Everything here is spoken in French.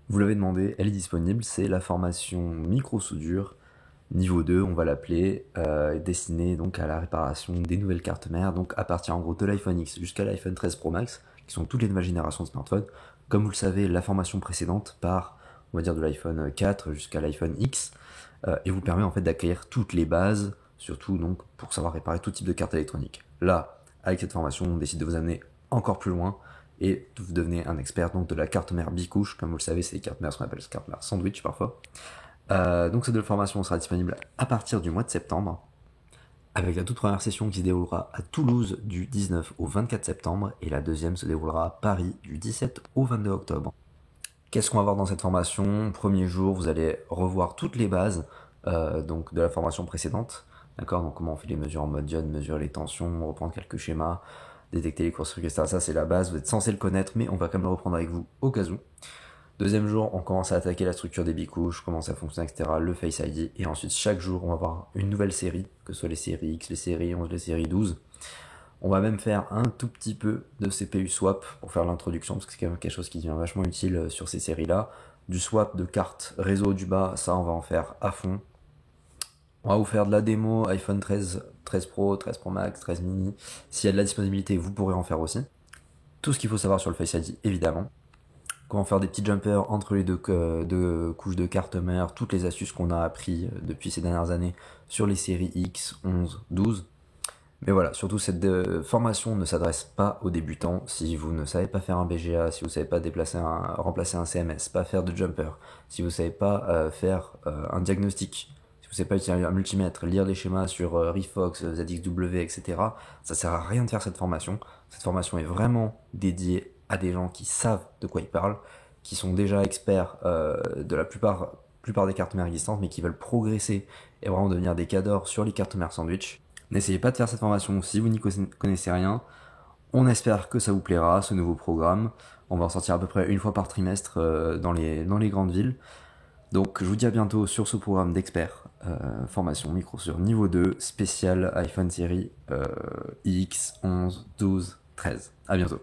Vous l'avez demandé, elle est disponible, c'est la formation micro-soudure niveau 2, on va l'appeler, destinée donc à la réparation des nouvelles cartes mères, donc à partir en gros de l'iPhone X jusqu'à l'iPhone 13 Pro Max, qui sont toutes les nouvelles générations de smartphones. Comme vous le savez, la formation précédente part, on va dire, de l'iPhone 4 jusqu'à l'iPhone X, et vous permet en fait d'acquérir toutes les bases, surtout donc pour savoir réparer tout type de carte électronique. Là, avec cette formation, on décide de vous amener encore plus loin, et vous devenez un expert donc de la carte mère bicouche. Comme vous le savez, c'est les cartes mères, ce qu'on appelle les cartes mères sandwich parfois. Donc cette formation sera disponible à partir du mois de septembre, avec la toute première session qui se déroulera à Toulouse du 19 au 24 septembre, et la deuxième se déroulera à Paris du 17 au 22 octobre. Qu'est-ce qu'on va voir dans cette formation? Premier jour, vous allez revoir toutes les bases donc de la formation précédente. D'accord, donc comment on fait les mesures en mode John, mesurer les tensions, reprendre quelques schémas, détecter les courts-circuits, etc. Ça c'est la base, vous êtes censé le connaître, mais on va quand même le reprendre avec vous au cas où. Deuxième jour, on commence à attaquer la structure des bicouches, comment ça fonctionne, etc., le Face ID, et ensuite chaque jour, on va voir une nouvelle série, que ce soit les séries X, les séries 11, les séries 12. On va même faire un tout petit peu de CPU swap pour faire l'introduction, parce que c'est quand même quelque chose qui devient vachement utile sur ces séries-là. Du swap de cartes réseau du bas, ça on va en faire à fond. On va vous faire de la démo iPhone 13, 13 Pro, 13 Pro Max, 13 mini. S'il y a de la disponibilité, vous pourrez en faire aussi. Tout ce qu'il faut savoir sur le Face ID, évidemment. Comment faire des petits jumpers entre les deux couches de cartes mères, toutes les astuces qu'on a appris depuis ces dernières années sur les séries X, 11, 12. Mais voilà, surtout cette formation ne s'adresse pas aux débutants. Si vous ne savez pas faire un BGA, si vous ne savez pas remplacer un CMS, pas faire de jumper, si vous ne savez pas faire un diagnostic, si vous ne savez pas utiliser un multimètre, lire des schémas sur Refox, ZXW, etc., ça sert à rien de faire cette formation. Cette formation est vraiment dédiée à des gens qui savent de quoi ils parlent, qui sont déjà experts de la plupart des cartes mères existantes, mais qui veulent progresser et vraiment devenir des cadors sur les cartes mères sandwich. N'essayez pas de faire cette formation si vous n'y connaissez rien. On espère que ça vous plaira, ce nouveau programme. On va en sortir à peu près une fois par trimestre dans les grandes villes. Donc je vous dis à bientôt sur ce programme d'experts. Formation micro sur niveau 2, spécial iPhone série X, 11, 12, 13. À bientôt.